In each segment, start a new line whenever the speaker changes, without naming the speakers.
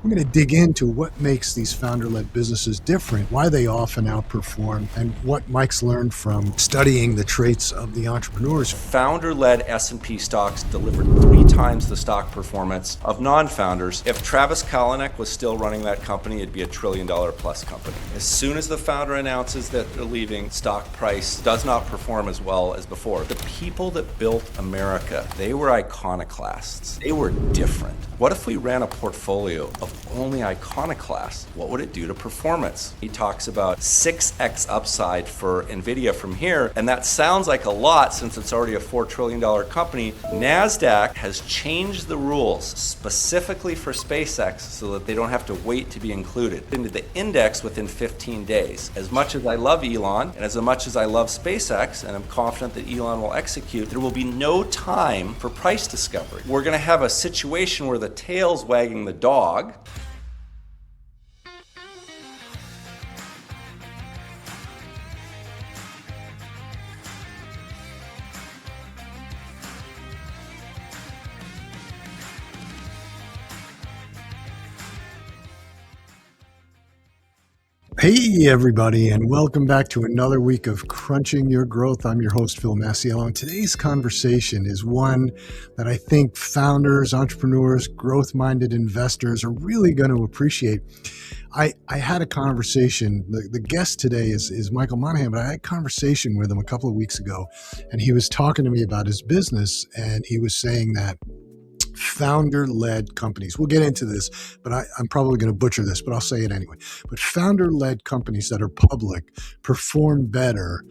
We're going to dig into what makes these founder-led businesses different, why they often outperform, and what Mike's learned from studying the traits of the entrepreneurs.
Founder-led S&P stocks delivered 3 times the stock performance of non-founders. If Travis Kalanick was still running that company, it'd be $1 trillion plus company. As soon as the founder announces that they're leaving, stock price does not perform as well as before. The people that built America, they were iconoclasts. They were different. What if we ran a portfolio of only iconoclasts? What would it do to performance? He talks about 6x upside for Nvidia from here, and that sounds like a lot since it's already a $4 trillion company. NASDAQ has changed the rules specifically for SpaceX so that they don't have to wait to be included into the index within 15 days. As much as I love Elon, and as much as I love SpaceX, and I'm confident that Elon will execute, there will be no time for price discovery. We're going to have a situation where the tail's wagging the dog.
Hey, everybody, and welcome back to another week of Crunching Your Growth. I'm your host, Phil Masiello, and today's conversation is one that I think founders, entrepreneurs, growth-minded investors are really going to appreciate. I had a conversation, the guest today is Michael Monahan, but I had a conversation with him a couple of weeks ago, and he was talking to me about his business, and he was saying that founder-led companies, we'll get into this, but I'm probably going to butcher this, but I'll say it anyway. But founder-led companies that are public perform better.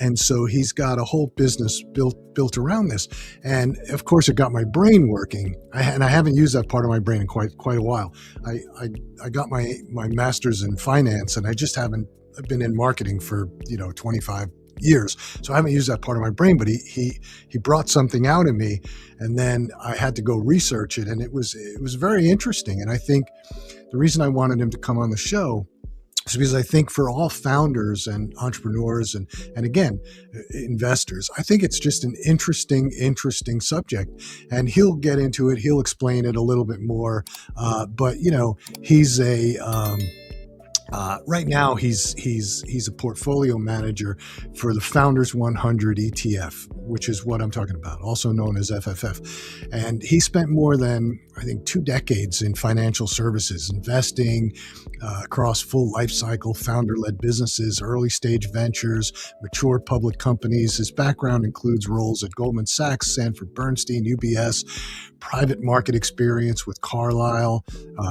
And so he's got a whole business built around this. And of course, it got my brain working. And I haven't used that part of my brain in quite a while. I got my master's in finance, and I just haven't been in marketing for 25 years. So I haven't used that part of my brain, but he brought something out in me, and then I had to go research it, and it was very interesting. And I think the reason I wanted him to come on the show is because I think for all founders and entrepreneurs and again, investors, I think it's just an interesting subject, and he'll get into it. He'll explain it a little bit more. But he's right now, he's a portfolio manager for the Founders 100 ETF, which is what I'm talking about, also known as FFF. And he spent more than, I think, 2 decades in financial services, investing across full life cycle, founder-led businesses, early-stage ventures, mature public companies. His background includes roles at Goldman Sachs, Sanford Bernstein, UBS, private market experience with Carlyle,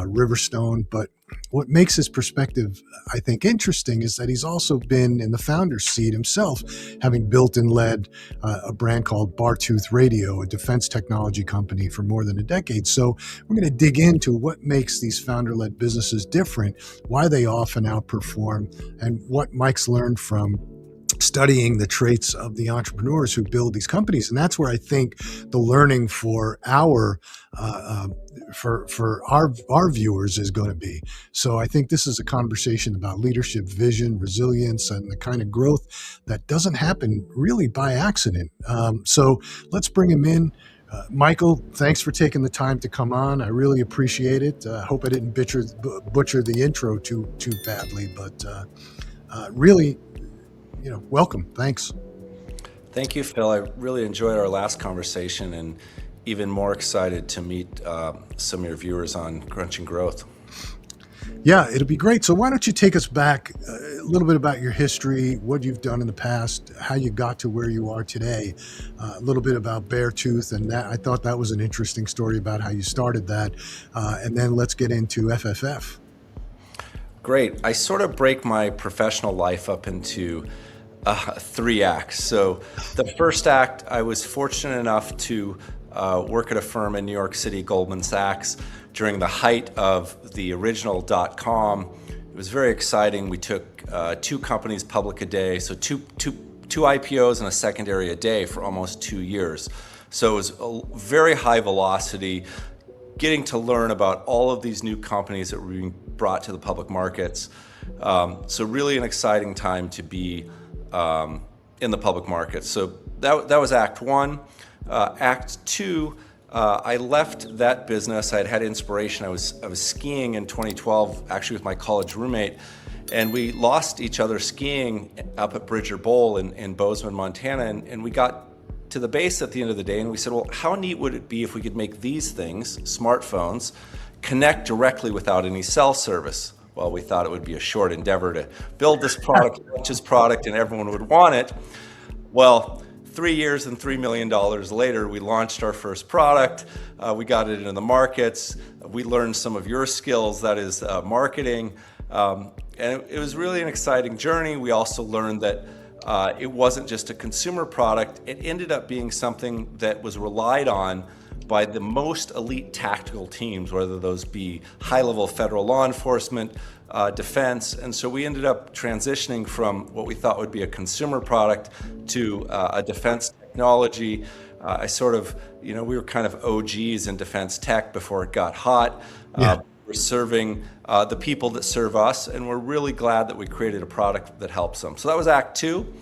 Riverstone, but what makes his perspective, I think, interesting is that he's also been in the founder's seat himself, having built and led a brand called Bartooth Radio, a defense technology company, for more than a decade. So we're going to dig into what makes these founder-led businesses different, why they often outperform, and what Mike's learned from studying the traits of the entrepreneurs who build these companies. And that's where I think the learning for our viewers is going to be. So I think this is a conversation about leadership, vision, resilience, and the kind of growth that doesn't happen really by accident. So let's bring him in. Michael, thanks for taking the time to come on. I really appreciate it. I hope I didn't butcher the intro too badly, but really, welcome. Thanks.
Thank you, Phil. I really enjoyed our last conversation, and even more excited to meet some of your viewers on Crunching Growth.
Yeah, it'll be great. So why don't you take us back a little bit about your history, what you've done in the past, how you got to where you are today, a little bit about Beartooth, and that I thought that was an interesting story about how you started that, and then let's get into FFF.
Great. I sort of break my professional life up into 3 acts. So the first act, I was fortunate enough to work at a firm in New York City, Goldman Sachs, during the height of the original .com. It was very exciting. We took 2 companies public a day, so two IPOs and a secondary a day for almost 2 years. So it was a very high velocity, getting to learn about all of these new companies that were being brought to the public markets. So really an exciting time to be in the public markets. So that was Act 1. Act 2, I left that business. I had inspiration. I was skiing in 2012, actually with my college roommate, and we lost each other skiing up at Bridger Bowl in Bozeman, Montana, and we got to the base at the end of the day, and we said, well, how neat would it be if we could make these things, smartphones, connect directly without any cell service? Well, we thought it would be a short endeavor to build this product, launch this product, and everyone would want it. Well, 3 years and $3 million later, we launched our first product. We got it into the markets. We learned some of your skills, that is marketing. And it was really an exciting journey. We also learned that it wasn't just a consumer product. It ended up being something that was relied on by the most elite tactical teams, whether those be high-level federal law enforcement, defense. And so we ended up transitioning from what we thought would be a consumer product to a defense technology. We were kind of OGs in defense tech before it got hot. We're serving the people that serve us, and we're really glad that we created a product that helps them. So that was Act 2.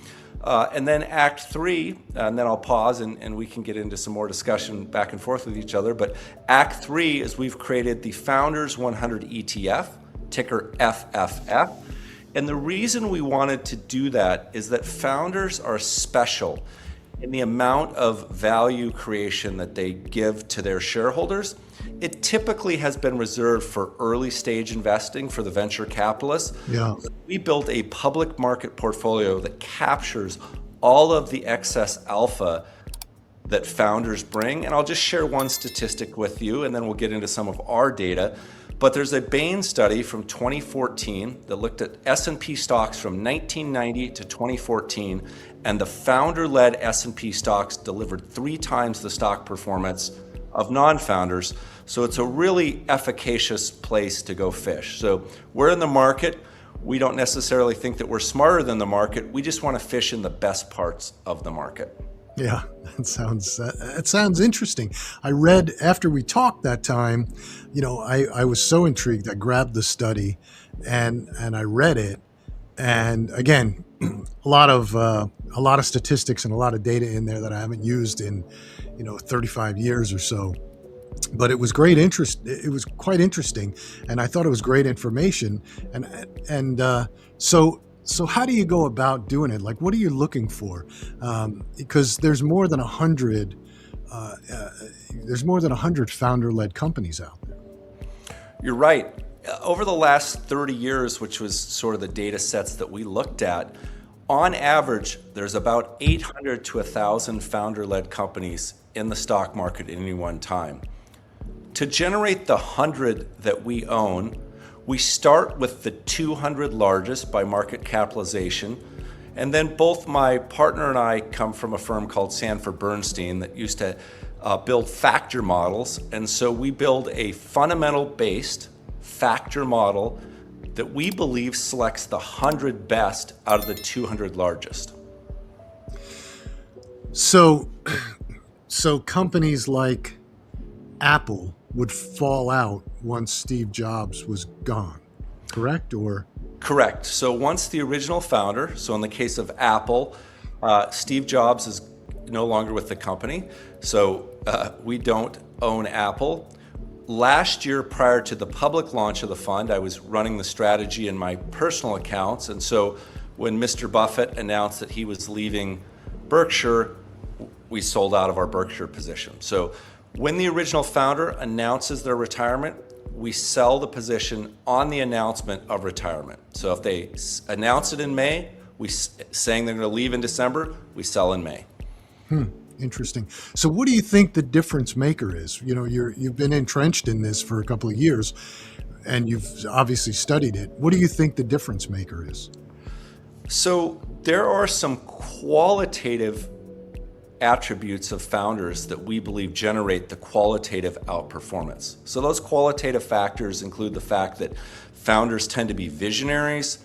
And then Act 3, and then I'll pause and we can get into some more discussion back and forth with each other. But Act 3 is we've created the Founders 100 ETF, ticker FFF. And the reason we wanted to do that is that founders are special in the amount of value creation that they give to their shareholders. It typically has been reserved for early stage investing for the venture capitalists.
Yeah.
We built a public market portfolio that captures all of the excess alpha that founders bring. And I'll just share one statistic with you, and then we'll get into some of our data. But there's a Bain study from 2014 that looked at S&P stocks from 1990 to 2014, and the founder-led S&P stocks delivered 3 times the stock performance of non-founders. So it's a really efficacious place to go fish. So we're in the market. We don't necessarily think that we're smarter than the market. We just want to fish in the best parts of the market.
Yeah, that sounds interesting. I read after we talked that time, I was so intrigued. I grabbed the study and I read it. And again, a lot of statistics and a lot of data in there that I haven't used in 35 years or so. But it was great interest. It was quite interesting, and I thought it was great information. And so how do you go about doing it? Like, what are you looking for? Because there's more than 100. There's more than 100 founder-led companies out there.
You're right. Over the last 30 years, which was sort of the data sets that we looked at, on average, there's about 800 to 1,000 founder-led companies in the stock market at any one time. To generate the 100 that we own, we start with the 200 largest by market capitalization. And then both my partner and I come from a firm called Sanford Bernstein that used to build factor models. And so we build a fundamental-based factor model that we believe selects the 100 best out of the 200 largest.
So companies like Apple would fall out once Steve Jobs was gone, correct?
Correct. So once the original founder, so in the case of Apple, Steve Jobs is no longer with the company, so we don't own Apple. Last year, prior to the public launch of the fund, I was running the strategy in my personal accounts, and so when Mr. Buffett announced that he was leaving Berkshire, we sold out of our Berkshire position. So when the original founder announces their retirement, we sell the position on the announcement of retirement. So if they announce it in May, saying they're going to leave in December, we sell in May.
Interesting. So what do you think the difference maker is? You've been entrenched in this for a couple of years, and you've obviously studied it. What do you think the difference maker is?
So there are some qualitative attributes of founders that we believe generate the qualitative outperformance. So those qualitative factors include the fact that founders tend to be visionaries,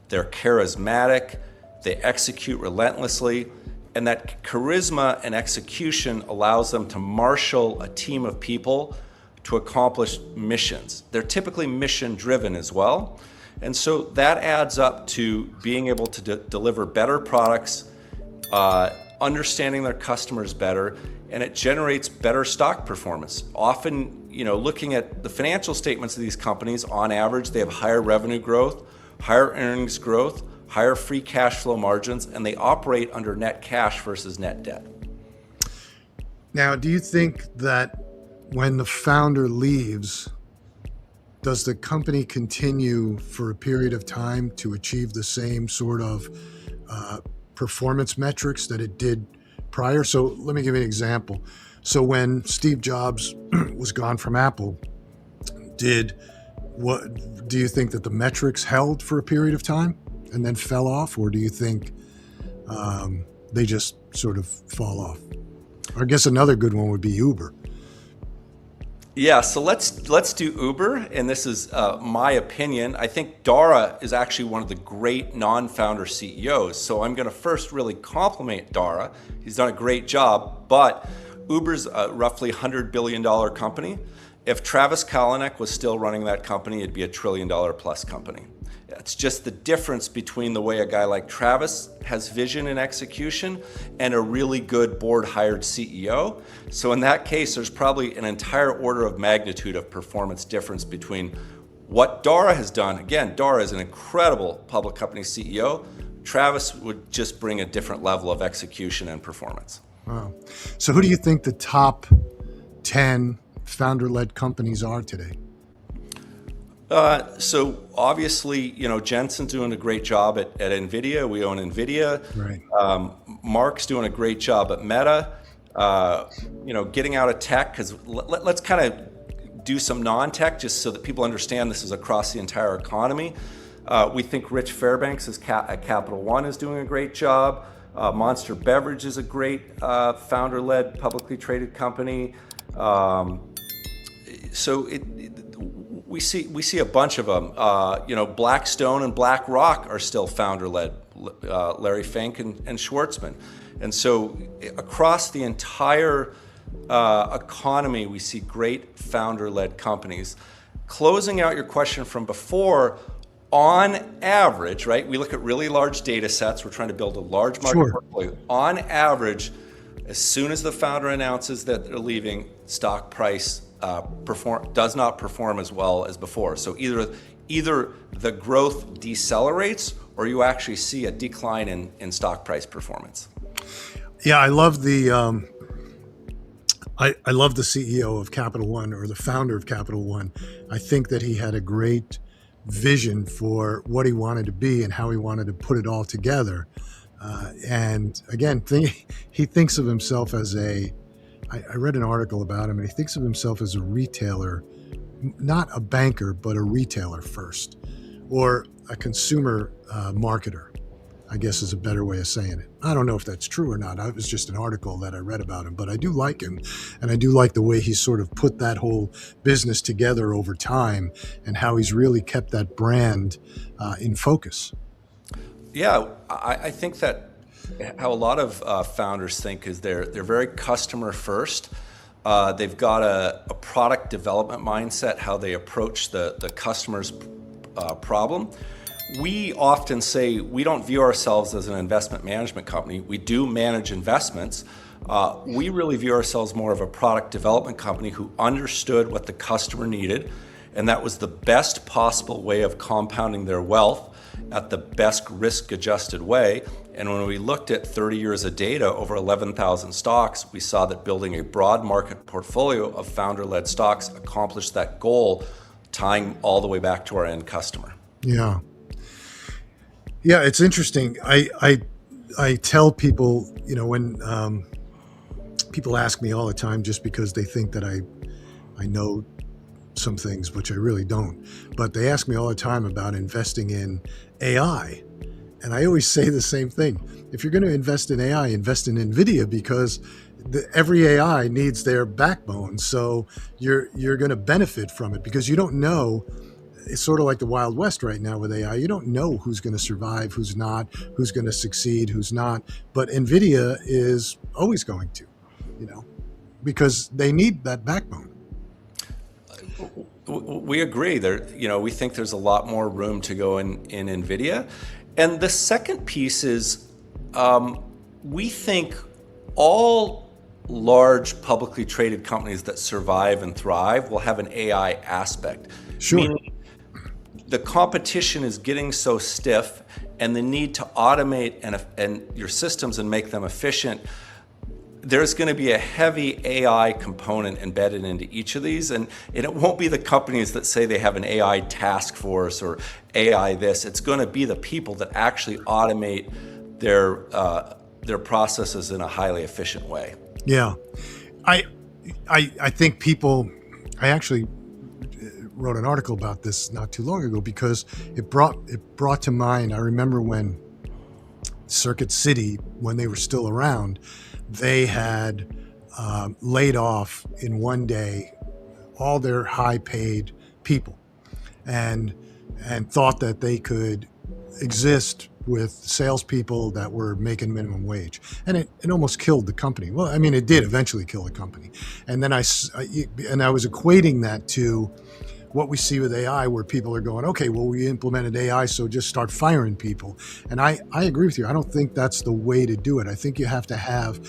they're charismatic, they execute relentlessly, and that charisma and execution allows them to marshal a team of people to accomplish missions. They're typically mission driven as well. And so that adds up to being able to deliver better products understanding their customers better, and it generates better stock performance. Often, looking at the financial statements of these companies, on average, they have higher revenue growth, higher earnings growth, higher free cash flow margins, and they operate under net cash versus net debt.
Now, do you think that when the founder leaves, does the company continue for a period of time to achieve the same sort of performance metrics that it did prior? So let me give you an example. So when Steve Jobs was gone from Apple, do you think that the metrics held for a period of time and then fell off, or do you think they just sort of fall off? I guess another good one would be Uber.
Yeah, so let's do Uber, and this is my opinion. I think Dara is actually one of the great non-founder CEOs, so I'm going to first really compliment Dara. He's done a great job, but Uber's a roughly $100 billion company. If Travis Kalanick was still running that company, it'd be a $1 trillion plus company. It's just the difference between the way a guy like Travis has vision and execution and a really good board-hired CEO. So in that case, there's probably an entire order of magnitude of performance difference between what Dara has done. Again, Dara is an incredible public company CEO. Travis would just bring a different level of execution and performance.
Wow. So who do you think the top 10 founder-led companies are today?
So obviously, Jensen's doing a great job at Nvidia. We own Nvidia.
Right.
Mark's doing a great job at Meta. Getting out of tech, because let's kind of do some non-tech just so that people understand this is across the entire economy. We think Rich Fairbanks at Capital One is doing a great job. Monster Beverage is a great founder-led publicly traded company. We see a bunch of them. Blackstone and BlackRock are still founder-led, Larry Fink and Schwartzman. And so across the entire economy, we see great founder-led companies. Closing out your question from before, on average, right? We look at really large data sets. We're trying to build a large market portfolio. On average, as soon as the founder announces that they're leaving, stock price does not perform as well as before. So either the growth decelerates or you actually see a decline in stock price performance.
Yeah, I love the I love the CEO of Capital One, or the founder of Capital One. I think that he had a great vision for what he wanted to be and how he wanted to put it all together. And again, he thinks of himself as I read an article about him, and he thinks of himself as a retailer, not a banker, but a retailer first, or a consumer marketer, I guess is a better way of saying it. I don't know if that's true or not. It was just an article that I read about him, but I do like him, and I do like the way he sort of put that whole business together over time and how he's really kept that brand in focus.
Yeah, I think that how a lot of founders think is they're very customer first. They've got a product development mindset, how they approach the customer's problem. We often say we don't view ourselves as an investment management company. We do manage investments. We really view ourselves more of a product development company who understood what the customer needed, and that was the best possible way of compounding their wealth at the best risk-adjusted way. And when we looked at 30 years of data, over 11,000 stocks, we saw that building a broad market portfolio of founder-led stocks accomplished that goal, tying all the way back to our end customer.
Yeah. Yeah, it's interesting. I tell people, when people ask me all the time, just because they think that I know some things, which I really don't, but they ask me all the time about investing in AI. And I always say the same thing. If you're going to invest in AI, invest in Nvidia, because every AI needs their backbone. So you're going to benefit from it, because you don't know. It's sort of like the Wild West right now with AI. You don't know who's going to survive, who's not, who's going to succeed, who's not. But Nvidia is always going to, because they need that backbone.
We agree. We think there's a lot more room to go in Nvidia. And the second piece is we think all large publicly traded companies that survive and thrive will have an AI aspect.
Sure.
Meaning the competition is getting so stiff, and the need to automate and your systems and make them efficient, there's going to be a heavy AI component embedded into each of these, and it won't be the companies that say they have an AI task force or AI this. It's going to be the people that actually automate their processes in a highly efficient way.
Yeah, I think people. I actually wrote an article about this not too long ago because it brought to mind. I remember when Circuit City, when they were still around, they had laid off in one day all their high-paid people, and thought that they could exist with salespeople that were making minimum wage, and it almost killed the company. Well, I mean, it did eventually kill the company, and then I was equating that to what we see with AI, where people are going, okay, well, we implemented AI, so just start firing people. And I agree with you. I don't think that's the way to do it. I think you have to have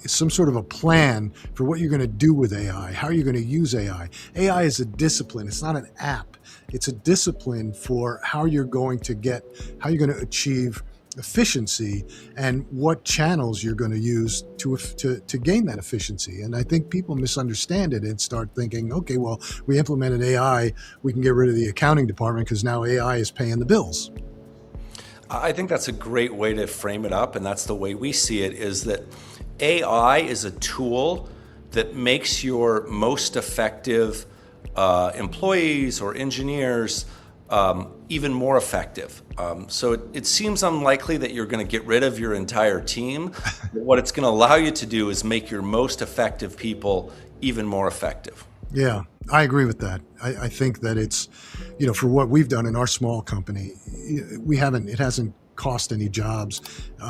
some sort of a plan for what you're going to do with AI. How are you going to use AI? AI is a discipline. It's not an app. It's a discipline for how you're going to achieve efficiency and what channels you're going to use to gain that efficiency. And I think people misunderstand it and start thinking, okay, well, we implemented AI, we can get rid of the accounting department because now AI is paying the bills.
I think that's a great way to frame it up, and that's the way we see it, is that AI is a tool that makes your most effective employees or engineers even more effective. So it seems unlikely that you're going to get rid of your entire team. What it's going to allow you to do is make your most effective people even more effective.
Yeah, I agree with that. I think that it's, for what we've done in our small company, it hasn't cost any jobs.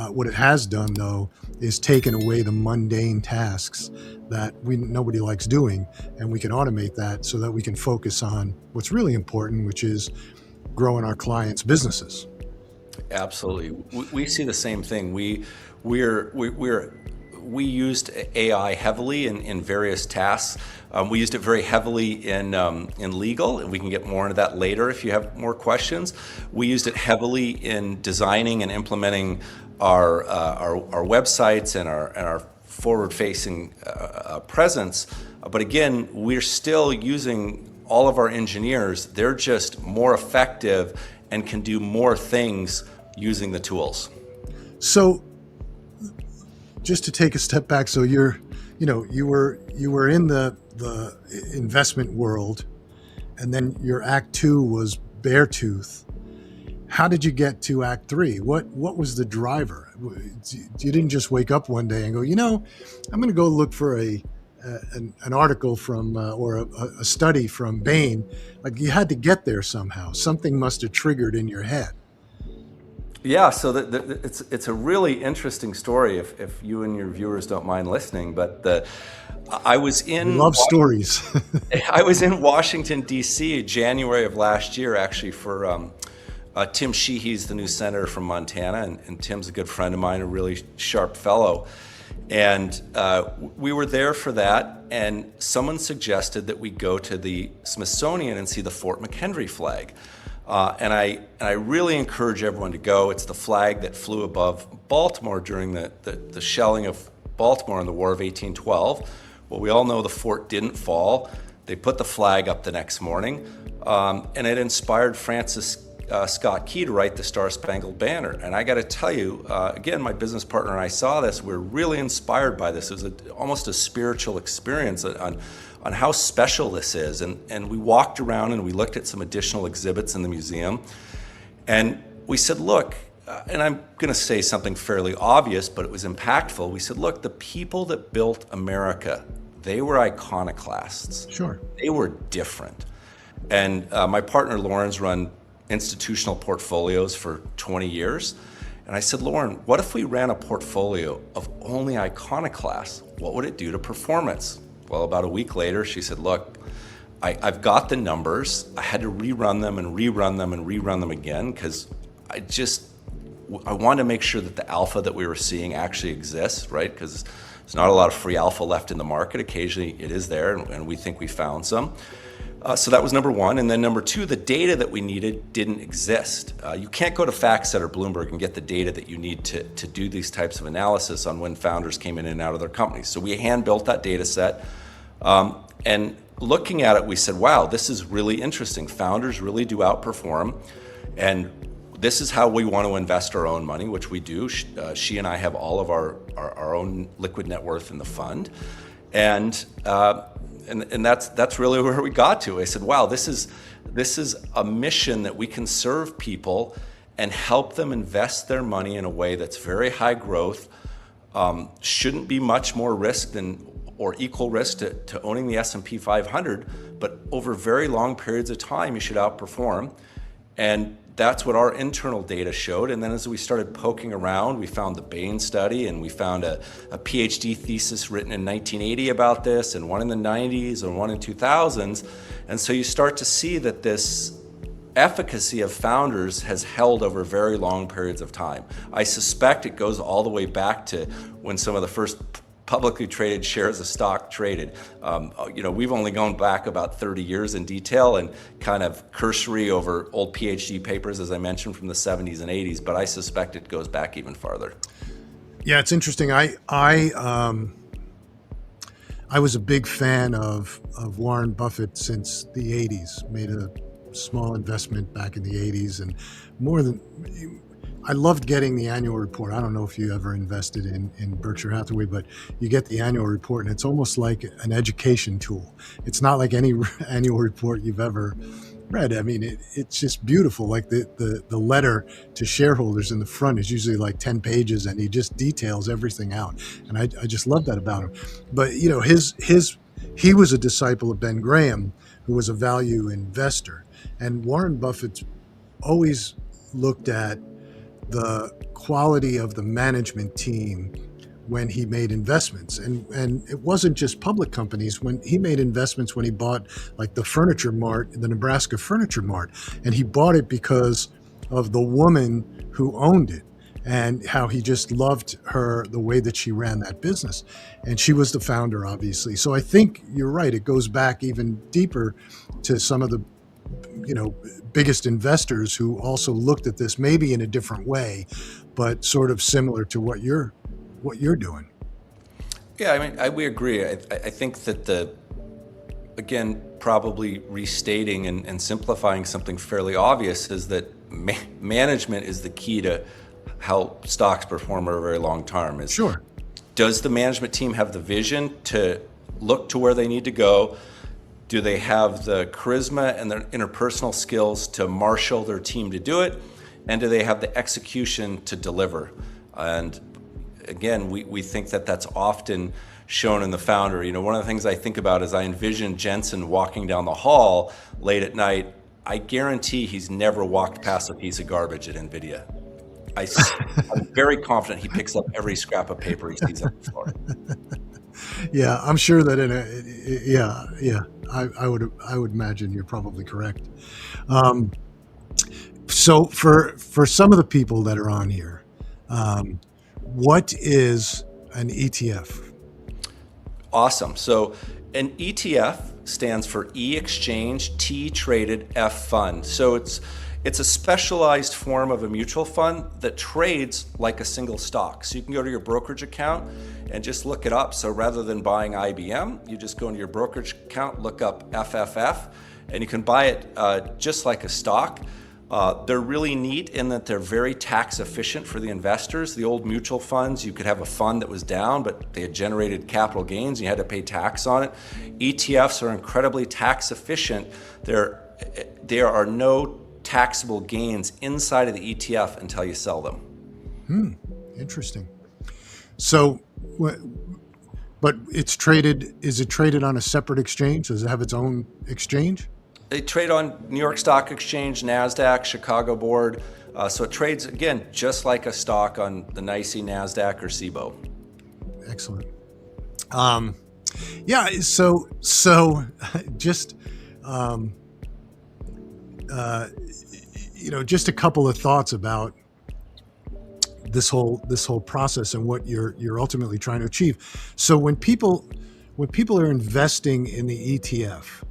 What it has done, though, is taken away the mundane tasks that nobody likes doing, and we can automate that so that we can focus on what's really important, which is growing our clients' businesses.
Absolutely, we see the same thing. We used AI heavily in various tasks. We used it very heavily in legal, and we can get more into that later if you have more questions. We used it heavily in designing and implementing our websites and our forward-facing presence. But again, we're still using all of our engineers. They're just more effective and can do more things using the tools.
So, just to take a step back, so you were in the investment world, and then your Act 2 was Beartooth. How did you get to Act 3? What was the driver? You didn't just wake up one day and go, I'm going to go look for an article from or a study from Bain. Like, you had to get there somehow. Something must have triggered in your head.
Yeah, so it's a really interesting story if you and your viewers don't mind listening. But I was in
stories.
I was in Washington D.C. January of last year, actually, for Tim Sheehy's the new senator from Montana, and Tim's a good friend of mine, a really sharp fellow. And we were there for that, and someone suggested that we go to the Smithsonian and see the Fort McHenry flag. And I really encourage everyone to go. It's the flag that flew above Baltimore during the shelling of Baltimore in the War of 1812. Well, we all know the fort didn't fall. They put the flag up the next morning, and it inspired Francis Scott Key to write the Star-Spangled Banner. And I got to tell you, again, my business partner and I saw this. We're really inspired by this. It was almost a spiritual experience on how special this is. And we walked around and we looked at some additional exhibits in the museum. And we said, look, and I'm going to say something fairly obvious, but it was impactful. We said, look, the people that built America, they were iconoclasts.
Sure.
They were different. And my partner Lauren's run institutional portfolios for 20 years. And I said, Lauren, what if we ran a portfolio of only iconoclasts? What would it do to performance? Well, about a week later, she said, look, I've got the numbers. I had to rerun them and rerun them and rerun them again because I wanted to make sure that the alpha that we were seeing actually exists, right? Because there's not a lot of free alpha left in the market. Occasionally it is there, and we think we found some. So that was number one. And then number two, the data that we needed didn't exist. You can't go to FactSet or Bloomberg and get the data that you need to do these types of analysis on when founders came in and out of their companies. So we hand-built that data set. And looking at it, we said, wow, this is really interesting. Founders really do outperform. And this is how we want to invest our own money, which we do. She and I have all of our own liquid net worth in the fund. And that's really where we got to. I said, wow, this is a mission that we can serve people and help them invest their money in a way that's very high growth, shouldn't be much more risk than or equal risk to owning the S&P 500, but over very long periods of time, you should outperform. And that's what our internal data showed. And then as we started poking around, we found the Bain study, and we found a PhD thesis written in 1980 about this, and one in the 90s and one in 2000s. And so you start to see that this efficacy of founders has held over very long periods of time. I suspect it goes all the way back to when some of the first publicly traded shares of stock traded. We've only gone back about 30 years in detail and kind of cursory over old PhD papers, as I mentioned, from the 70s and 80s, but I suspect it goes back even farther.
Yeah, it's interesting. I was a big fan of Warren Buffett since the 80s. Made a small investment back in the 80s, and I loved getting the annual report. I don't know if you ever invested in Berkshire Hathaway, but you get the annual report, and it's almost like an education tool. It's not like any annual report you've ever read. I mean, it's just beautiful. Like the letter to shareholders in the front is usually like 10 pages, and he just details everything out. And I just love that about him. But he was a disciple of Ben Graham, who was a value investor. And Warren Buffett's always looked at the quality of the management team when he made investments. And it wasn't just public companies. When he made investments, when he bought like the Furniture Mart, the Nebraska Furniture Mart, and he bought it because of the woman who owned it and how he just loved her, the way that she ran that business. And she was the founder, obviously. So I think you're right. It goes back even deeper to some of the biggest investors who also looked at this maybe in a different way, but sort of similar to what you're doing.
Yeah, I mean, we agree. I think that again, probably restating and simplifying something fairly obvious is that management is the key to how stocks perform over a very long term.
Sure.
Does the management team have the vision to look to where they need to go? Do they have the charisma and their interpersonal skills to marshal their team to do it? And do they have the execution to deliver? And again, we think that that's often shown in the founder. One of the things I think about is I envision Jensen walking down the hall late at night. I guarantee he's never walked past a piece of garbage at Nvidia. I'm very confident he picks up every scrap of paper he sees on the floor.
Yeah, I'm sure that I would imagine you're probably correct. So for some of the people that are on here, what is an ETF?
Awesome. So an ETF stands for E Exchange T Traded F Fund. So it's a specialized form of a mutual fund that trades like a single stock. So you can go to your brokerage account and just look it up. So rather than buying IBM, you just go into your brokerage account, look up FFF, and you can buy it just like a stock. They're really neat in that they're very tax efficient for the investors. The old mutual funds, you could have a fund that was down, but they had generated capital gains, and you had to pay tax on it. ETFs are incredibly tax efficient. There are no taxable gains inside of the ETF until you sell them.
Interesting. So, but it's traded, is it traded on a separate exchange? Does it have its own exchange?
They trade on New York Stock Exchange, NASDAQ, Chicago Board. So it trades, again, just like a stock on the NYSE, NASDAQ, or SIBO.
Excellent. Yeah, so just, just a couple of thoughts about this whole process and what you're ultimately trying to achieve. So when people are investing in the ETF,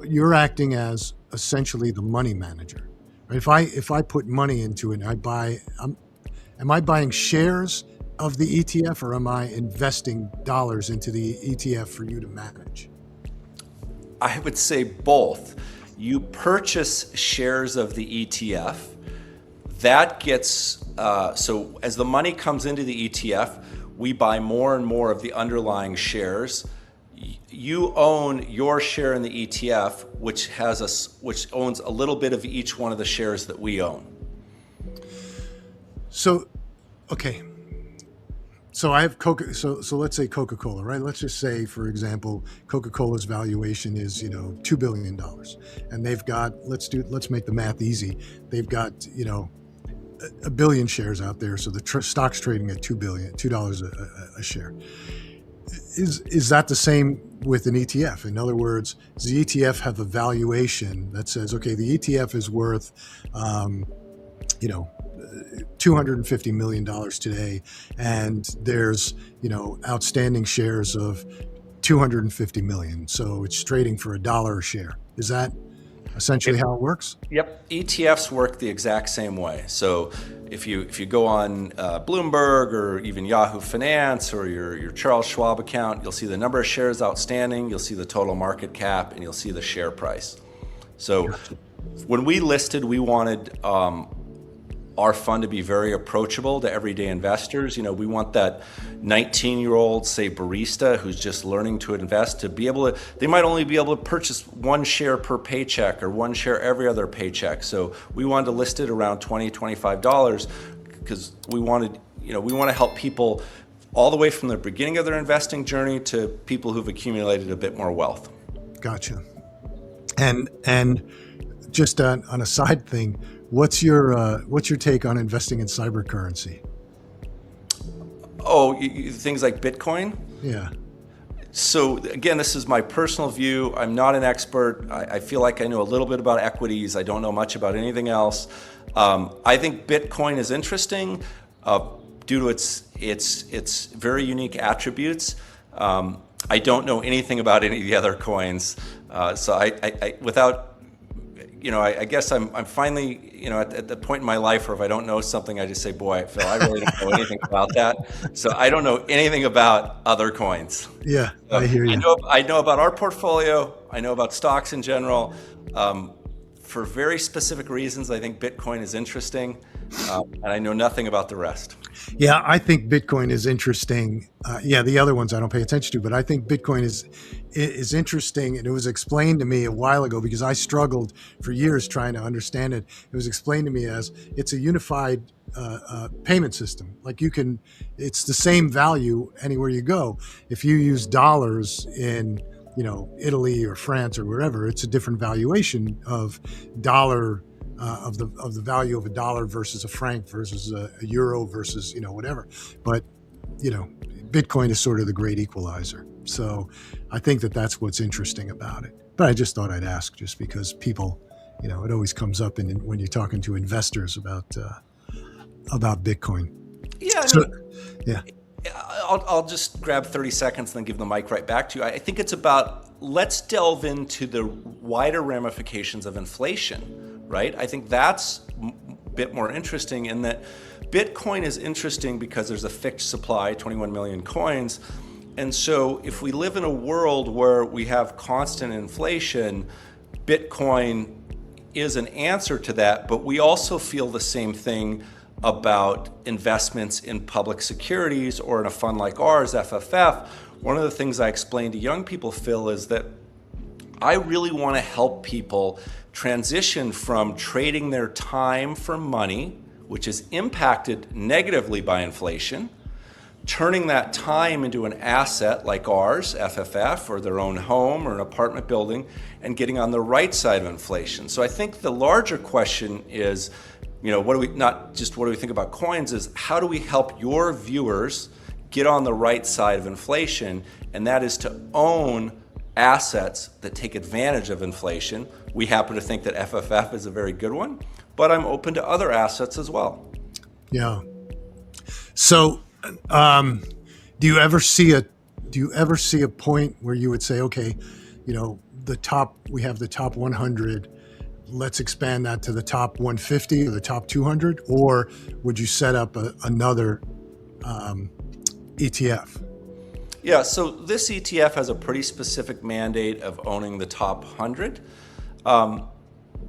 you're acting as essentially the money manager. Right? If I put money into it, am I buying shares of the ETF, or am I investing dollars into the ETF for you to manage?
I would say both. You purchase shares of the ETF. That gets, so as the money comes into the ETF, we buy more and more of the underlying shares. You own your share in the ETF, which owns a little bit of each one of the shares that we own.
So, okay. So I have So let's say Coca-Cola, right? Let's just say, for example, Coca-Cola's valuation is $2 billion, and they've got let's make the math easy. They've got a billion shares out there, so the stock's trading at $2 a share. Is that the same with an ETF? In other words, does the ETF have a valuation that says, okay, the ETF is worth, $250 million today, and there's, outstanding shares of 250 million. So it's trading for $1 a share. Is that essentially how it works?
Yep. ETFs work the exact same way. So if you go on Bloomberg or even Yahoo Finance or your Charles Schwab account, you'll see the number of shares outstanding, you'll see the total market cap, and you'll see the share price. So when we listed, we wanted our fund to be very approachable to everyday investors. We want that 19-year-old, say, barista who's just learning to invest to be able to, they might only be able to purchase one share per paycheck or one share every other paycheck. So we wanted to list it around $20, $25 because we want to help people all the way from the beginning of their investing journey to people who've accumulated a bit more wealth.
Gotcha. And just on a side thing, what's your take on investing in cyber currency?
Oh, things like Bitcoin?
Yeah.
So again, this is my personal view. I'm not an expert. I feel like I know a little bit about equities. I don't know much about anything else. I think Bitcoin is interesting due to its very unique attributes. I don't know anything about any of the other coins. So I guess I'm finally, at the point in my life where if I don't know something, I just say, boy, Phil, I really don't know anything about that. So I don't know anything about other coins.
Yeah, I hear you.
I know about our portfolio. I know about stocks in general. For very specific reasons, I think Bitcoin is interesting, and I know nothing about the rest.
Yeah, I think Bitcoin is interesting. The other ones I don't pay attention to, but I think Bitcoin is interesting, and it was explained to me a while ago because I struggled for years trying to understand it. It was explained to me as it's a unified payment system. Like it's the same value anywhere you go. If you use dollars in Italy or France or wherever, it's a different valuation of dollar. Of the value of a dollar versus a franc versus a euro versus whatever, but Bitcoin is sort of the great equalizer. So I think that's what's interesting about it. But I just thought I'd ask, just because people, it always comes up when you're talking to investors about Bitcoin.
Yeah.
Yeah.
I'll just grab 30 seconds and then give the mic right back to you. I think it's about, let's delve into the wider ramifications of inflation. Right? I think that's a bit more interesting in that Bitcoin is interesting because there's a fixed supply, 21 million coins. And so if we live in a world where we have constant inflation, Bitcoin is an answer to that, but we also feel the same thing about investments in public securities or in a fund like ours, FFF. One of the things I explain to young people, Phil, is that I really want to help people transition from trading their time for money, which is impacted negatively by inflation, turning that time into an asset like ours, FFF, or their own home or an apartment building, and getting on the right side of inflation. So I think the larger question is, what do we think about coins, is how do we help your viewers get on the right side of inflation? And that is to own assets that take advantage of inflation. We happen to think that FFF is a very good one, but I'm open to other assets as well.
Yeah. So, um, do you ever see a point where you would say, okay, we have the top 100, let's expand that to the top 150 or the top 200, or would you set up another ETF?
Yeah, so this ETF has a pretty specific mandate of owning the top 100.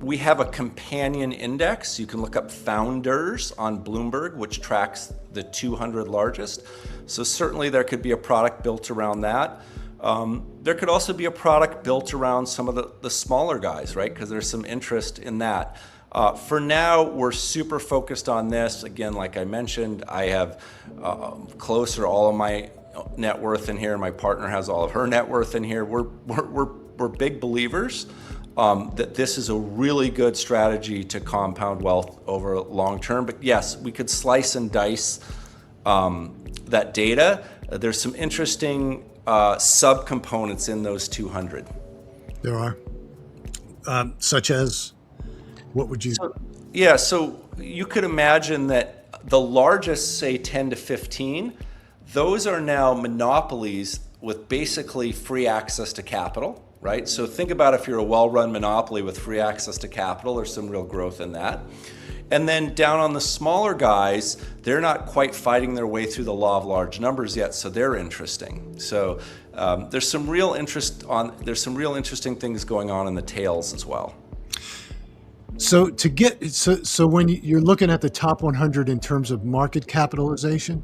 We have a companion index. You can look up Founders on Bloomberg, which tracks the 200 largest. So certainly there could be a product built around that. There could also be a product built around some of the smaller guys, right? Because there's some interest in that. For now, we're super focused on this. Again, like I mentioned, I have close to all of my net worth in here. My partner has all of her net worth in here. We're big believers that this is a really good strategy to compound wealth over long term. But yes, we could slice and dice that data. There's some interesting subcomponents in those 200.
There are, such as, what would you?
So you could imagine that the largest, say 10 to 15, those are now monopolies with basically free access to capital, right? So think about if you're a well-run monopoly with free access to capital, there's some real growth in that. And then down on the smaller guys, they're not quite fighting their way through the law of large numbers yet, so they're interesting. So there's some real interesting things going on in the tails as well.
So so when you're looking at the top 100 in terms of market capitalization.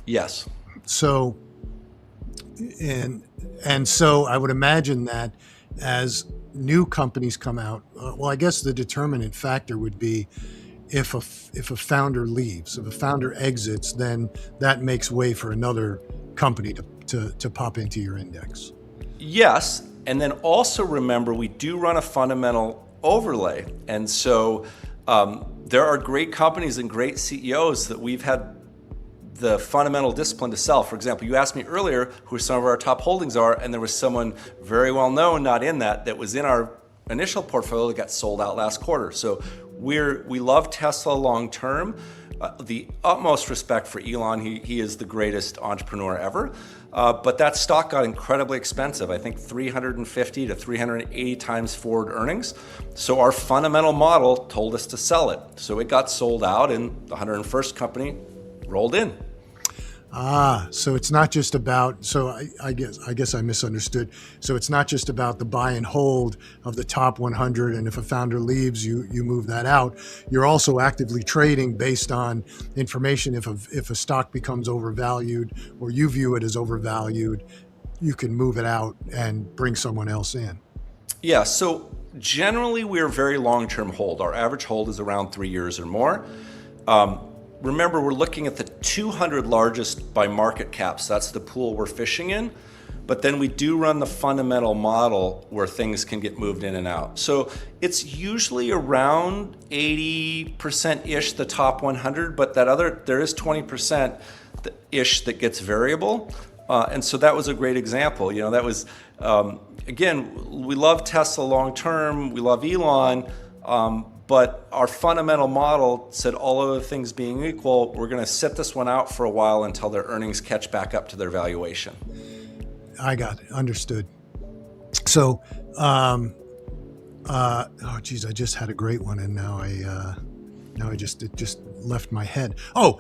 Yes.
So, and so I would imagine that as new companies come out, well, I guess the determinant factor would be if a founder leaves, if a founder exits, then that makes way for another company to pop into your index.
Yes, and then also remember we do run a fundamental overlay, and so there are great companies and great CEOs that we've had the fundamental discipline to sell. For example, you asked me earlier who some of our top holdings are, and there was someone very well known, not in that was in our initial portfolio that got sold out last quarter. So we love Tesla long term. The utmost respect for Elon. He is the greatest entrepreneur ever. But that stock got incredibly expensive. I think 350 to 380 times forward earnings. So our fundamental model told us to sell it. So it got sold out, and the 101st company rolled in.
So it's not just about, so I guess I misunderstood. So it's not just about the buy and hold of the top 100, and if a founder leaves, you move that out. You're also actively trading based on information. If a stock becomes overvalued, or you view it as overvalued, you can move it out and bring someone else in.
Yeah, so generally we're very long-term hold. Our average hold is around 3 years or more. Remember, we're looking at the 200 largest by market cap, so that's the pool we're fishing in. But then we do run the fundamental model where things can get moved in and out. So it's usually around 80%-ish the top 100, but there is 20%-ish that gets variable. And so that was a great example. That was, again, we love Tesla long term, we love Elon, but our fundamental model said all other things being equal, we're going to sit this one out for a while until their earnings catch back up to their valuation.
I got it. Understood. So, oh geez, I just had a great one, and now it just left my head. Oh,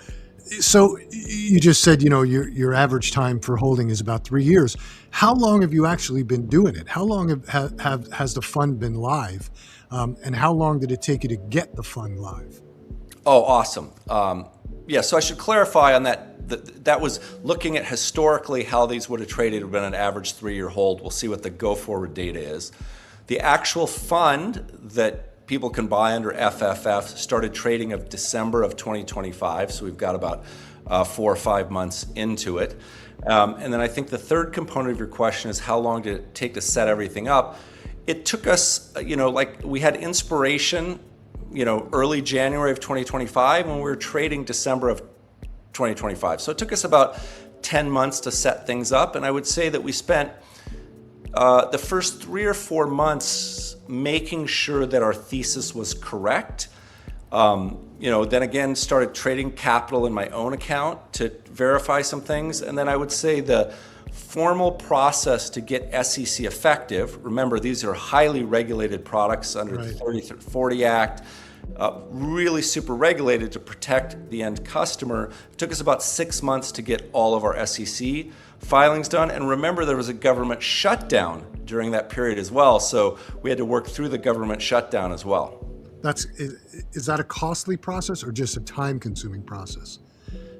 so you just said, your average time for holding is about 3 years. How long have you actually been doing it? How long has the fund been live? And how long did it take you to get the fund live?
Oh, awesome. So I should clarify on that. That was looking at historically how these would have traded. It would have been an average 3-year hold. We'll see what the go-forward data is. The actual fund that people can buy under FFF started trading of December of 2025. So we've got about 4 or 5 months into it. And then I think the third component of your question is how long did it take to set everything up? It took us, we had inspiration, early January of 2025 when we were trading December of 2025. So it took us about 10 months to set things up. And I would say that we spent the first 3 or 4 months making sure that our thesis was correct. Then again, started trading capital in my own account to verify some things. And then I would say the formal process to get SEC effective, remember, these are highly regulated products under the 3040 Act, really super regulated to protect the end customer. It took us about 6 months to get all of our SEC filings done. And remember, there was a government shutdown during that period as well. So we had to work through the government shutdown as well.
Is that a costly process or just a time-consuming process?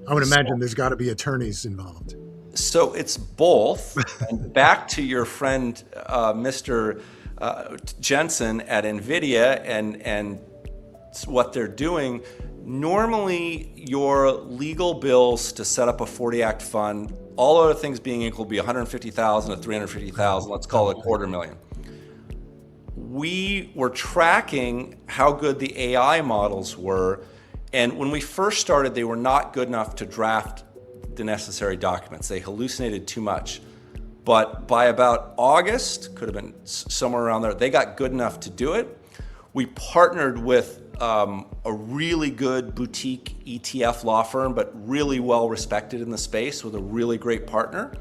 I would imagine there's got to be attorneys involved.
So it's both. And back to your friend, Mr. Jensen at Nvidia and what they're doing. Normally, your legal bills to set up a 40 Act fund, all other things being equal, be $150,000 to $350,000. Let's call it $250,000. We were tracking how good the AI models were, and when we first started, they were not good enough to draft the necessary documents. They hallucinated too much. But by about August, could have been somewhere around there, they got good enough to do it. We partnered with a really good boutique ETF law firm, but really well respected in the space with a really great partner.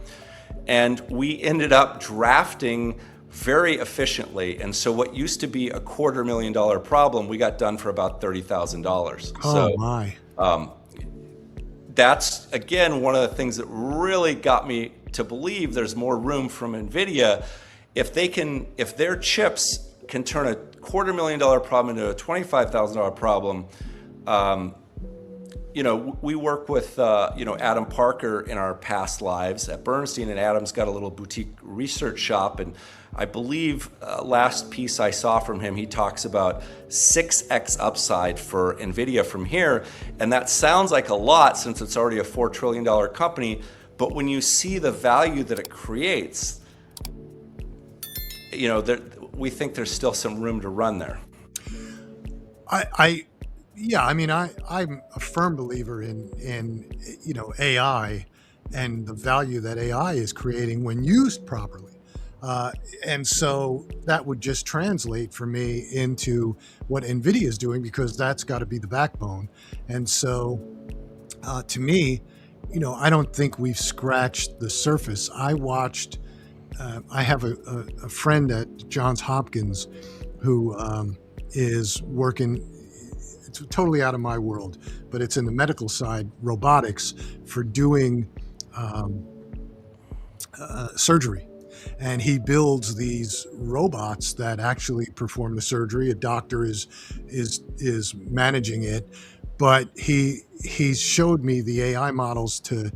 And we ended up drafting very efficiently. And so what used to be a $250,000 problem, we got done for about $30,000.
Oh, my.
That's, again, one of the things that really got me to believe there's more room from Nvidia. If their chips can turn a $250,000 problem into a $25,000 problem, we work with Adam Parker in our past lives at Bernstein, and Adam's got a little boutique research shop, and I believe last piece I saw from him, he talks about 6x upside for Nvidia from here, and that sounds like a lot since it's already a $4 trillion company, but when you see the value that it creates, we think there's still some room to run there.
I'm a firm believer in AI and the value that AI is creating when used properly. And so that would just translate for me into what Nvidia is doing, because that's got to be the backbone. And so to me, I don't think we've scratched the surface. I have a friend at Johns Hopkins who is working, it's totally out of my world, but it's in the medical side, robotics for doing surgery. And he builds these robots that actually perform the surgery. A doctor is managing it, but he showed me the AI models to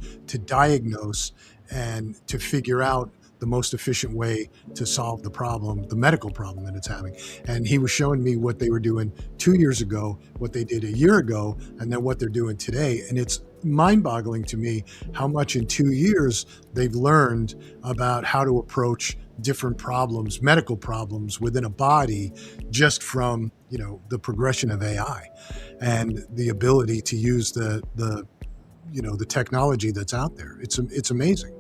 diagnose and to figure out the most efficient way to solve the problem, the medical problem that it's having. And he was showing me what they were doing 2 years ago, what they did a year ago, and then what they're doing today. And it's mind-boggling to me how much in 2 years they've learned about how to approach different problems, medical problems within a body, just from the progression of AI and the ability to use the technology that's out there. It's amazing.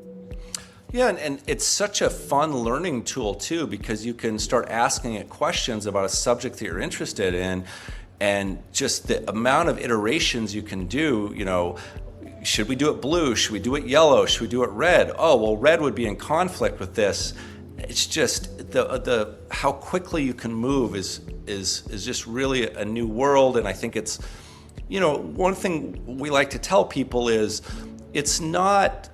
Yeah, and it's such a fun learning tool too, because you can start asking it questions about a subject that you're interested in, and just the amount of iterations you can do. Should we do it blue? Should we do it yellow? Should we do it red? Oh, well, red would be in conflict with this. It's just the how quickly you can move is just really a new world. And I think it's, one thing we like to tell people is it's not.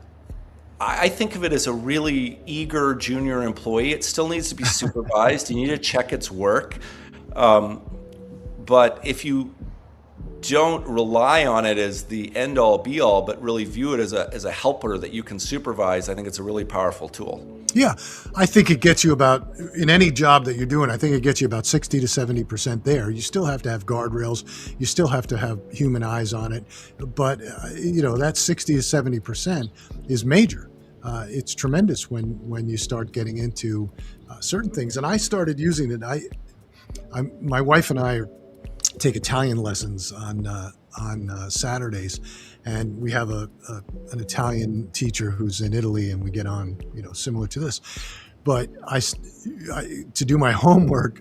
I think of it as a really eager junior employee. It still needs to be supervised. You need to check its work. But if you don't rely on it as the end all be all, but really view it as a helper that you can supervise, I think it's a really powerful tool.
Yeah, I think it gets you about, in any job that you're doing, I think it gets you about 60 to 70% there. You still have to have guardrails. You still have to have human eyes on it. But, that 60 to 70% is major. It's tremendous when you start getting into certain things. And I started using it. My wife and I take Italian lessons on Saturdays, and we have an Italian teacher who's in Italy, and we get on, similar to this. But I to do my homework,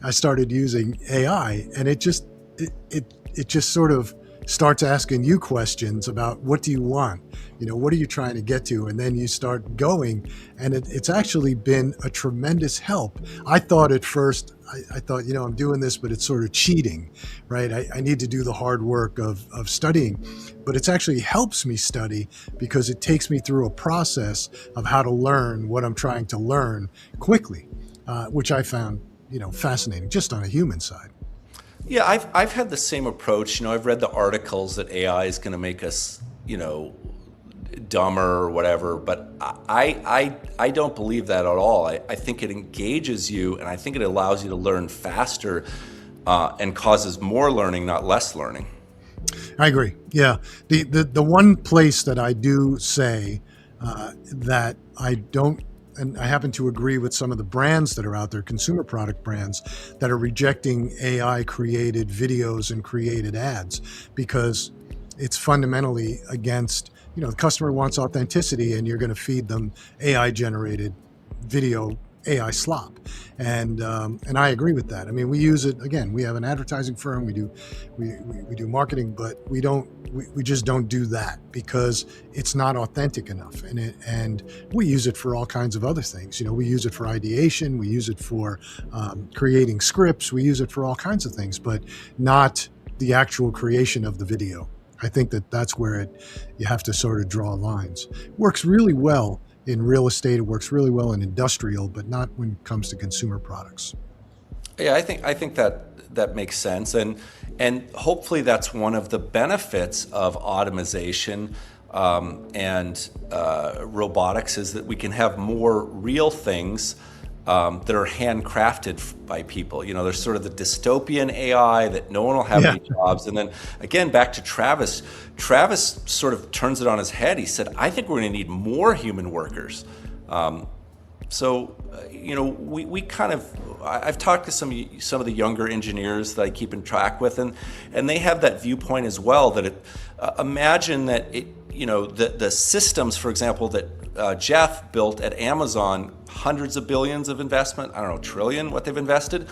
I started using AI, and it just it just sort of starts asking you questions about what do you want, what are you trying to get to, and then you start going, and it's actually been a tremendous help. I thought at first, I thought, I'm doing this, but it's sort of cheating, right? I need to do the hard work of studying, but it actually helps me study because it takes me through a process of how to learn what I'm trying to learn quickly, which I found, fascinating just on a human side.
Yeah, I've had the same approach. I've read the articles that AI is going to make us, dumber or whatever, but I don't believe that at all. I think it engages you, and I think it allows you to learn faster and causes more learning, not less learning.
I agree. Yeah. The one place that I do say that I don't, and I happen to agree with some of the brands that are out there, consumer product brands, that are rejecting AI created videos and created ads because it's fundamentally against, the customer wants authenticity, and you're going to feed them AI generated video, AI slop. And I agree with that. I mean, we use it, again, we have an advertising firm, we do marketing, but we just don't do that because it's not authentic enough. And we use it for all kinds of other things. We use it for ideation, we use it for creating scripts, we use it for all kinds of things, but not the actual creation of the video. I think that's where you have to sort of draw lines. Works really well in real estate, it works really well in industrial, but not when it comes to consumer products.
Yeah, I think that makes sense, and hopefully that's one of the benefits of automation and robotics is that we can have more real things that are handcrafted by people. There's sort of the dystopian AI that no one will have any jobs. And then again, back to Travis. Travis sort of turns it on his head. He said, I think we're going to need more human workers. We kind of, I've talked to some of the younger engineers that I keep in track with, and they have that viewpoint as well, that imagine that the systems, for example, that Jeff built at Amazon, hundreds of billions of investment, I don't know, trillion what they've invested.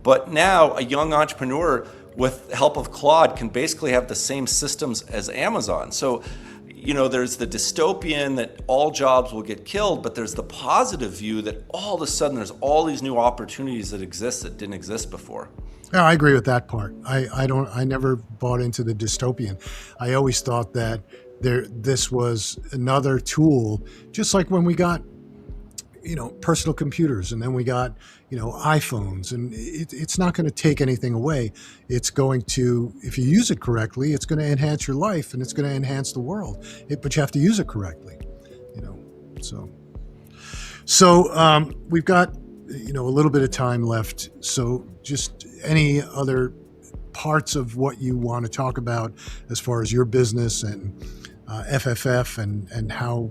But now a young entrepreneur with the help of Claude can basically have the same systems as Amazon. So, there's the dystopian that all jobs will get killed, but there's the positive view that all of a sudden there's all these new opportunities that exist that didn't exist before.
Yeah, I agree with that part. I never bought into the dystopian. I always thought that this was another tool, just like when we got, personal computers, and then we got, iPhones, and it's not going to take anything away. It's going to, if you use it correctly, it's going to enhance your life and it's going to enhance the world. But you have to use it correctly, So we've got, a little bit of time left. So just any other parts of what you want to talk about as far as your business and FFF and how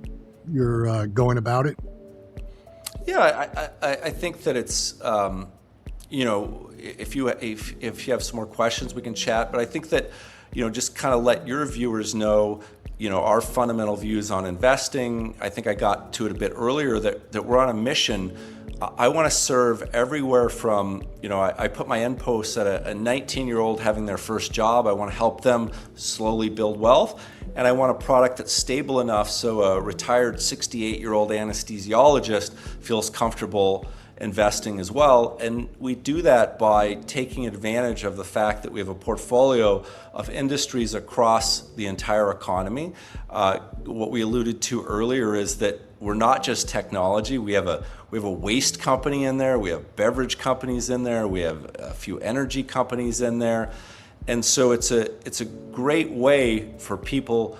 you're going about it?
Yeah, I think that it's, if you have some more questions, we can chat. But I think that, just kind of let your viewers know, our fundamental views on investing. I think I got to it a bit earlier that we're on a mission. I want to serve everywhere from, I put my end posts at a 19-year-old having their first job. I want to help them slowly build wealth. And I want a product that's stable enough so a retired 68-year-old anesthesiologist feels comfortable investing as well. And we do that by taking advantage of the fact that we have a portfolio of industries across the entire economy. What we alluded to earlier is that we're not just technology. We have a waste company in there. We have beverage companies in there. We have a few energy companies in there. And so it's a great way for people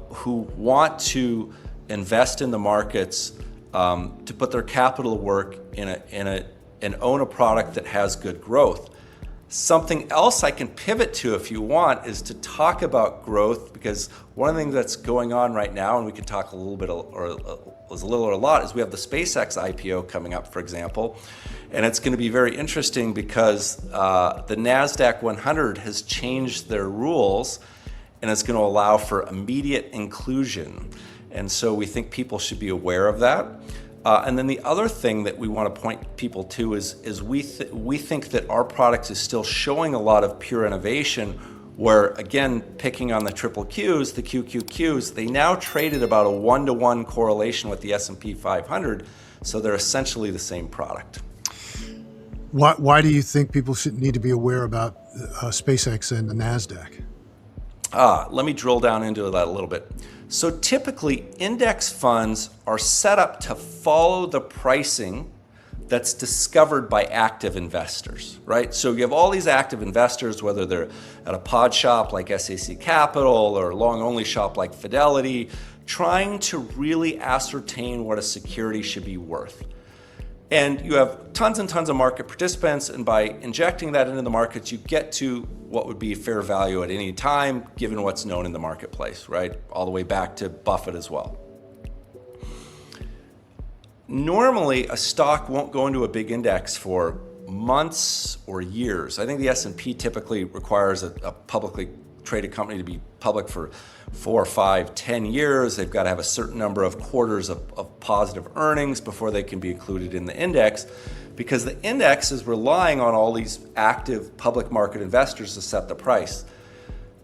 who want to invest in the markets to put their capital to work and own a product that has good growth. Something else I can pivot to if you want is to talk about growth, because one of the things that's going on right now, and we can talk a little bit or a lot, is we have the SpaceX IPO coming up, for example. And it's going to be very interesting because the NASDAQ 100 has changed their rules, and it's going to allow for immediate inclusion. And so we think people should be aware of that. And then the other thing that we want to point people to is we think that our product is still showing a lot of pure innovation, where, again, picking on the triple Qs, the QQQs, they now trade at about a 1-to-1 correlation with the S&P 500, so they're essentially the same product.
Why do you think people should need to be aware about SpaceX and the NASDAQ?
Let me drill down into that a little bit. So typically, index funds are set up to follow the pricing that's discovered by active investors, right? So you have all these active investors, whether they're at a pod shop like SAC Capital or a long-only shop like Fidelity, trying to really ascertain what a security should be worth. And you have tons and tons of market participants, and by injecting that into the markets, you get to what would be fair value at any time, given what's known in the marketplace, right? All the way back to Buffett as well. Normally, a stock won't go into a big index for months or years. I think the S&P typically requires a publicly traded company to be public for 4, 5, 10 years. They've got to have a certain number of quarters of positive earnings before they can be included in the index, because the index is relying on all these active public market investors to set the price.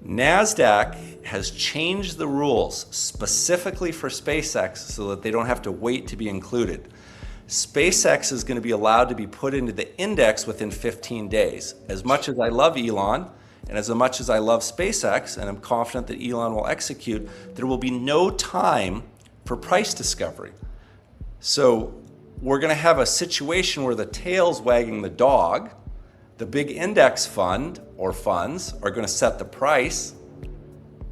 NASDAQ has changed the rules specifically for SpaceX so that they don't have to wait to be included. SpaceX is going to be allowed to be put into the index within 15 days. As much as I love Elon, and as much as I love SpaceX, and I'm confident that Elon will execute, there will be no time for price discovery. So we're going to have a situation where the tail's wagging the dog. The big index fund or funds are going to set the price,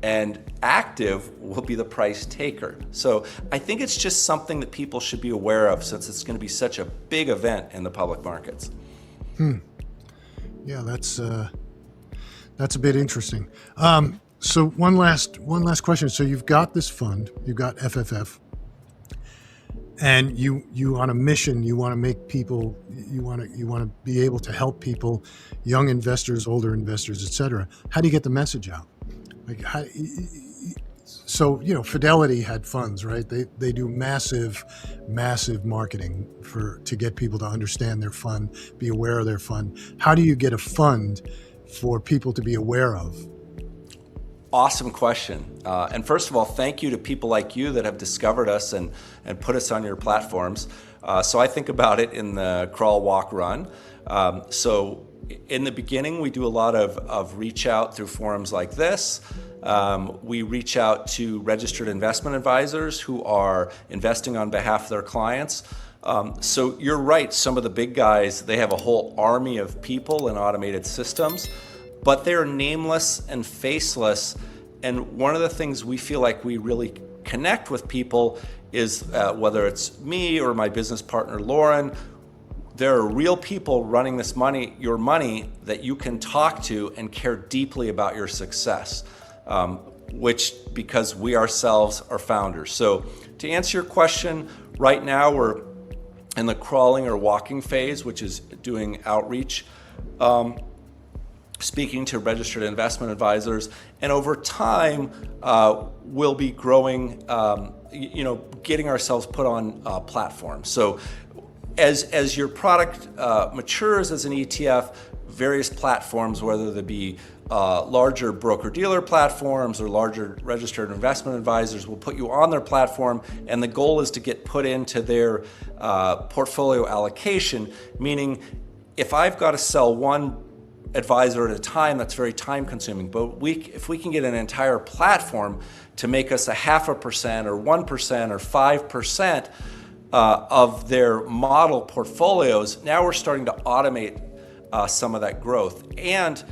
and active will be the price taker. So I think it's just something that people should be aware of, since it's going to be such a big event in the public markets.
Yeah, that's a bit interesting. So one last question. So you've got this fund, you've got FFF, and you on a mission. You want to make people. You want to be able to help people, young investors, older investors, etc. How do you get the message out? Like, so Fidelity had funds, right? They do massive marketing to get people to understand their fund, be aware of their fund. How do you get a fund for people to be aware of?
Awesome question. And first of all, thank you to people like you that have discovered us and put us on your platforms. So I think about it in the crawl, walk, run. So in the beginning, we do a lot of reach out through forums like this. We reach out to registered investment advisors who are investing on behalf of their clients. So you're right, some of the big guys, they have a whole army of people and automated systems, but they're nameless and faceless. And one of the things we feel like we really connect with people is whether it's me or my business partner, Lauren, there are real people running your money that you can talk to and care deeply about your success, because we ourselves are founders. So to answer your question, right now we're in the crawling or walking phase, which is doing outreach, speaking to registered investment advisors, and over time we'll be growing, getting ourselves put on platforms. So as your product matures as an ETF, various platforms, whether they be larger broker-dealer platforms or larger registered investment advisors, will put you on their platform, and the goal is to get put into their portfolio allocation, meaning if I've got to sell one advisor at a time, that's very time consuming. But if we can get an entire platform to make us 0.5% or 1% or 5% of their model portfolios, now we're starting to automate some of that growth. And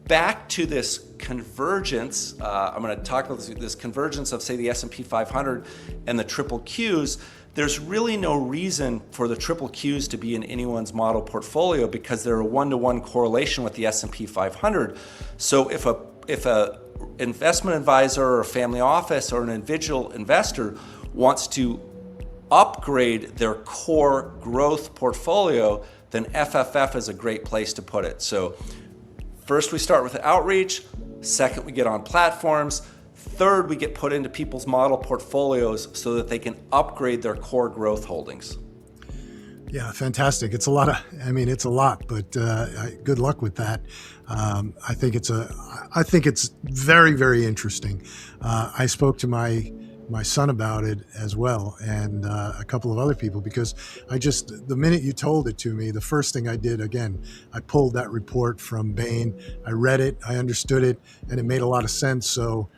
back to this convergence, I'm going to talk about this convergence of, say, the S&P 500 and the triple Qs. There's really no reason for the triple Qs to be in anyone's model portfolio, because they're a 1-to-1 correlation with the S&P 500. So if a investment advisor or a family office or an individual investor wants to upgrade their core growth portfolio, then FFF is a great place to put it. So first we start with outreach, second we get on platforms, Third, we get put into people's model portfolios so that they can upgrade their core growth holdings.
Yeah, fantastic. It's a lot it's a lot, but good luck with that. I think it's very, very interesting. I spoke to my son about it as well, and a couple of other people, because the minute you told it to me, the first thing I did, again, I pulled that report from Bain. I read it, I understood it, and it made a lot of sense. So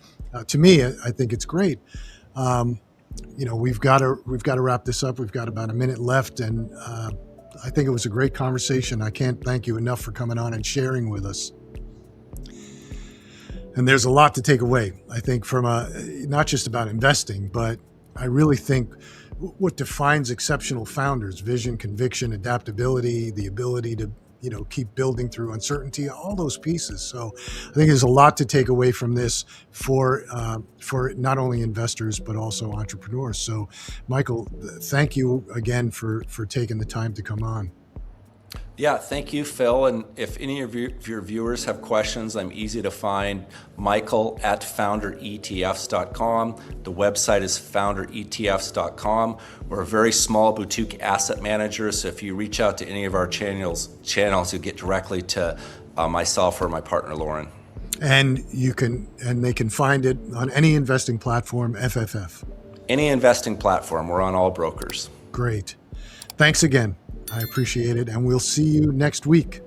to me, I think it's great. We've got to wrap this up. We've got about a minute left, and I think it was a great conversation. I can't thank you enough for coming on and sharing with us. And there's a lot to take away, I think, from not just about investing, but I really think what defines exceptional founders: vision, conviction, adaptability, the ability to keep building through uncertainty, all those pieces. So I think there's a lot to take away from this for not only investors, but also entrepreneurs. So Michael, thank you again for taking the time to come on.
Yeah, thank you, Phil. And if any of your viewers have questions, I'm easy to find. Michael at founderetfs.com. The website is founderetfs.com. We're a very small boutique asset manager, so if you reach out to any of our channels, you'll get directly to myself or my partner, Lauren.
And they can find it on any investing platform, FFF.
Any investing platform. We're on all brokers.
Great. Thanks again. I appreciate it, and we'll see you next week.